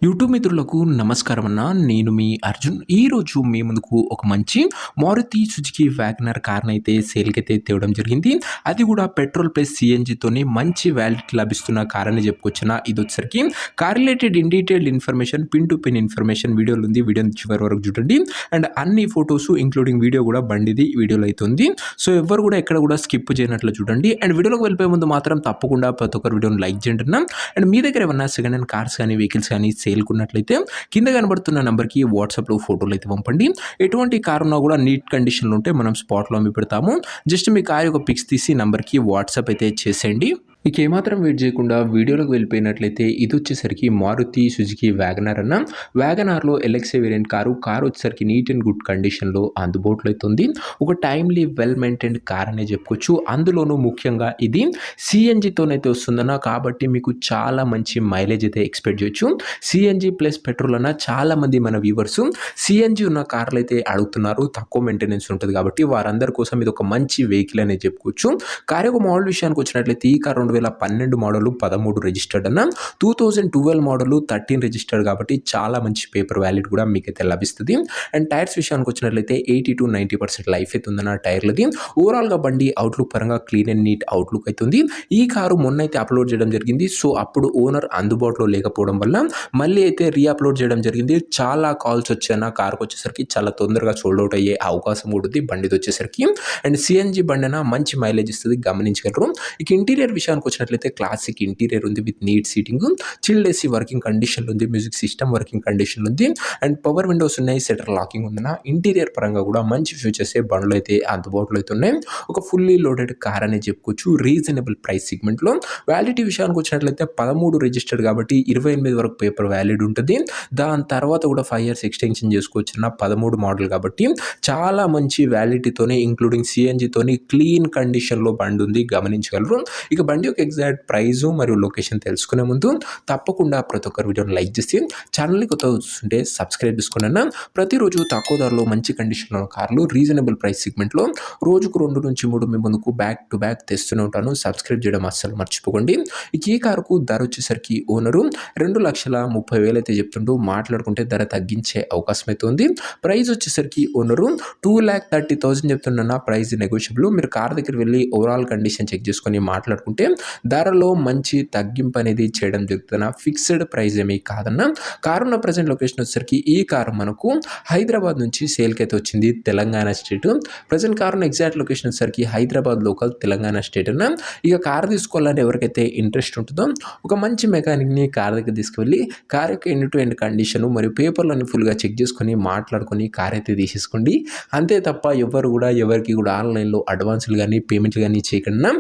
YouTube మిత్రులకు నమస్కారం అన్న. నేను మీ అర్జున్. ఈరోజు మీ ముందుకు ఒక మంచి మారుతి సుజుకి వ్యాగనర్ కార్‌నైతే సేల్‌కైతే తేవడం జరిగింది. అది కూడా పెట్రోల్ ప్లస్ సీఎన్‌జితోని మంచి వాలిడిటీ లభిస్తున్న కార్ అని చెప్పుకొచ్చున. ఇదొచ్చేసరికి car related in detailed information, pin to pin information వీడియోలో ఉంది. వీడియోని చివరి వరకు చూడండి. అండ్ అన్ని ఫోటోస్ ఇంక్లూడింగ్ వీడియో కూడా బండిది వీడియోలో అయితే ఉంది. సో ఎవ్వరు కూడా ఎక్కడ కూడా స్కిప్ చేయనట్లు చూడండి. అండ్ వీడియోలోకి వెళ్ళిపోయే ముందు మాత్రం తప్పకుండా ప్రతి ఒక్కరు వీడియోని లైక్ చేయండి అన్న. అండ్ మీ దగ్గర ఏమన్నా సెకండ్ హ్యాండ్ కార్స్ కానీ వెహికల్స్ కానీ సేల్కున్నట్లయితే కింద కనబడుతున్న నెంబర్కి వాట్సాప్లో ఫోటోలు అయితే పంపండి. ఎటువంటి కార్ ఉన్నా కూడా నీట్ కండిషన్లో ఉంటే మనం స్పాట్లో అమ్మి పెడతాము. జస్ట్ మీ కార్ యొక్క పిక్స్ తీసి నెంబర్కి వాట్సాప్ అయితే చేసేయండి. ఇక ఏమాత్రం వెయిట్ చేయకుండా వీడియోలోకి వెళ్ళిపోయినట్లయితే ఇది వచ్చేసరికి మారుతి సుజుకి వ్యాగనర్ అన్న. వ్యాగనార్లో ఎల్ఎక్స్ఐ వేరియంట్ కారు వచ్చేసరికి నీట్ అండ్ గుడ్ కండిషన్లో అందుబాటులో అయితే ఉంది. ఒక టైమ్లీ వెల్ మెయింటైన్డ్ కార్ అనే చెప్పుకోవచ్చు. అందులోనూ ముఖ్యంగా ఇది సిఎన్జితోనైతే వస్తుందన్న. కాబట్టి మీకు చాలా మంచి మైలేజ్ అయితే ఎక్స్పెక్ట్ చేయొచ్చు. సిఎన్జి ప్లస్ పెట్రోల్ అన్న చాలామంది మన వ్యూవర్స్ సిఎన్జి ఉన్న కార్లు అయితే అడుగుతున్నారు. తక్కువ మెయింటెనెన్స్ ఉంటుంది కాబట్టి వారందరి కోసం ఇది ఒక మంచి వెహికల్ అనేది చెప్పుకోవచ్చు. కార్ యొక్క మోడల్ విషయానికి వచ్చినట్లయితే ఈ కార్ 2012 మోడల్ 13 రిజిస్టర్డ్ అన్న. 2012 మోడల్ 13 రిజిస్టర్డ్ కాబట్టి చాలా మంచి పేపర్ వ్యాలిడ్ కూడా మీకైతే లభిస్తుంది. అండ్ టైర్స్ విషయానికి వచ్చినట్లయితే 80 to 90% లైఫ్ అయితే ఉందన్న టైర్లది. ఓవరాల్గా బండి అవుట్లుక్ పరంగా క్లీన్ అండ్ నీట్ అవుట్లుక్ అయితే ఉంది. ఈ కారు మొన్న అయితే అప్లోడ్ చేయడం జరిగింది. సో అప్పుడు ఓనర్ అందుబాటులో లేకపోవడం వల్ల మళ్ళీ అయితే రీఅప్లోడ్ చేయడం జరిగింది. చాలా కాల్స్ వచ్చాయన్న. కార్కి వచ్చేసరికి చాలా తొందరగా సోల్డ్ అవుట్ అయ్యే అవకాశం కూడా ఉంది బండిది వచ్చేసరికి. అండ్ సిఎన్జి బండి అయినా మంచి మైలేజ్ ఇస్తుంది, గమనించగలరు. ఇక ఇంటీరియర్ విషయానికి వచ్చినట్లయితే క్లాసిక్ ఇంటీరియర్ ఉంది with neat seating, chilled AC working condition ఉంది, మ్యూజిక్ సిస్టమ్ వర్కింగ్ కండిషన్ ఉంది. అండ్ పవర్ విండోస్ ఉన్నాయి, సెటర్ లాకింగ్ ఉందన్న. ఇంటీరియర్ పరంగా కూడా మంచి ఫీచర్స్ బండ్లు అయితే అందుబాటులో అయితే ఉన్నాయి. ఒక ఫుల్లీ లోడెడ్ కార్ అని చెప్పుకోవచ్చు రీజనబుల్ ప్రైస్ సెగ్మెంట్లో. వ్యాలిడిటీ విషయానికి వచ్చినట్లయితే 13 రిజిస్టర్డ్ కాబట్టి 28 వరకు పేపర్ వ్యాలిడ్ ఉంటుంది. దాని తర్వాత కూడా 5 years ఎక్స్టెన్షన్ చేసుకోవచ్చు అన్న. 13 మోడల్ కాబట్టి చాలా మంచి వ్యాలిడిటీతోనే ఇంక్లూడింగ్ సిఎన్జితోని క్లీన్ కండిషన్లో బండి ఉంది, గమనించగలరు. ఇక బండి యొక్క ఎగ్జాక్ట్ ప్రైజు మరియు లొకేషన్ తెలుసుకునే ముందు తప్పకుండా ప్రతి ఒక్కరు వీడియోని లైక్ చేసి ఛానల్ని కొత్త చూస్తుంటే సబ్స్క్రైబ్ చేసుకోండి అన్న. ప్రతిరోజు తక్కువ ధరలో మంచి కండిషన్లో కార్లు రీజనబుల్ ప్రైస్ సెగ్మెంట్లో రోజుకు 2 నుంచి 3 మీ ముందుకు బ్యాక్ టు బ్యాక్ తెస్తూనే ఉంటాను. సబ్స్క్రైబ్ చేయడం అస్సలు మర్చిపోకండి. ఇక ఈ కారుకు ధర వచ్చేసరికి ఓనరు 2,30,000 అయితే చెప్తుంటూ మాట్లాడుకుంటే ధర తగ్గించే అవకాశం అయితే ఉంది. ప్రైస్ వచ్చేసరికి ఓనరు 2,30,000 చెప్తున్నా. Price negotiable. మీరు కార్ దగ్గర వెళ్ళి ఓవరాల్ కండిషన్ చెక్ చేసుకొని మాట్లాడుకుంటే ధరలో మంచి తగ్గింపు అనేది చేయడం జరుగుతున్న. ఫిక్స్డ్ ప్రైస్ ఏమీ కాదన్న. కారు ఉన్న ప్రజెంట్ లొకేషన్ వచ్చేసరికి ఈ కారు మనకు హైదరాబాద్ నుంచి సేల్కి అయితే వచ్చింది, Telangana state. Present car exact location వచ్చేసరికి హైదరాబాద్ లోకల్, తెలంగాణ స్టేట్ అన్న. ఇక కారు తీసుకోవాలని ఎవరికైతే ఇంట్రెస్ట్ ఉంటుందో ఒక మంచి మెకానిక్ని కార్ దగ్గర తీసుకువెళ్ళి కార్ యొక్క ఎండ్ టు ఎండ్ కండిషన్ మరియు పేపర్లను ఫుల్గా చెక్ చేసుకొని మాట్లాడుకొని కార్ అయితే తీసేసుకోండి. అంతే తప్ప ఎవరు కూడా ఎవరికి కూడా ఆన్లైన్లో అడ్వాన్సులు కానీ పేమెంట్లు కానీ చేయకుండా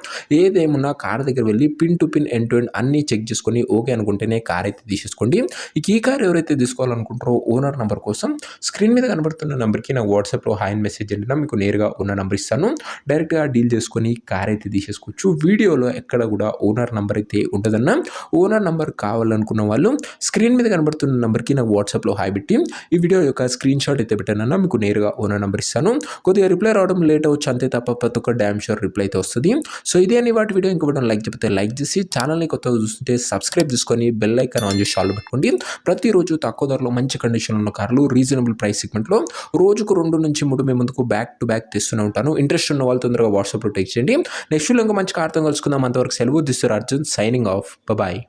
ఏదేమున్నా కార్ దగ్గర వెళ్ళి pin to pin end to end అన్నీ చెక్ చేసుకొని ఓకే అనుకుంటేనే కార్ అయితే తీసేసుకోండి. ఇక ఈ కార్ ఎవరైతే తీసుకోవాలనుకుంటారో ఓనర్ నెంబర్ కోసం స్క్రీన్ మీద కనబడుతున్న నెంబర్కి నా వాట్సాప్లో హాయ్ అని మెసేజ్ చేయండి. మీకు నేరుగా ఉన్న నెంబర్ ఇస్తాను. డైరెక్ట్గా డీల్ చేసుకొని కార్ అయితే తీసేసుకోవచ్చు. వీడియోలో ఎక్కడ కూడా ఓనర్ నెంబర్ అయితే ఉంటుందన్న. ఓనర్ నెంబర్ కావాలనుకున్న వాళ్ళు స్క్రీన్ మీద కనబడుతున్న నెంబర్కి నాకు వాట్సాప్లో హాయ్ పెట్టి ఈ వీడియో యొక్క స్క్రీన్ షాట్ అయితే పెట్టానన్నా. మీకు నేరుగా ఓనర్ నెంబర్ ఇస్తాను. కొద్దిగా రిప్లై రావడం లేట్ అవచ్చు అంతే తప్ప ప్రతి ఒక్క డ్యామ్ షూర్ రిప్లై అయితే వస్తుంది. సో ఇదే అని వాటి వీడియో ఇంకొకటి లైక్ చెప్తే లైక్ చేసి ఛానల్ని కొత్తగా చూస్తుంటే సబ్స్క్రైబ్ చేసుకొని బెల్ ఐకాన్ ఆన్ చేసి ఆల్ పెట్టుకోండి. ప్రతిరోజు తక్కువ ధరలో మంచి కండిషన్ ఉన్న కార్లు రీజనబుల్ ప్రైస్ సెగ్మెంట్లో రోజుకు 2 నుంచి 3 మీ ముందుకు బ్యాక్ టు బ్యాక్ తెస్తూనే ఉంటాను. ఇంట్రెస్ట్ ఉన్న వాళ్ళు తొందరగా వాట్సాప్లో టెక్స్ట్ చేయండి. నెక్స్ట్ ఇంకా మంచి కార్తో కలుసుకుందాం. అంతవరకు సెలవు. This is Arjun signing off. Bye.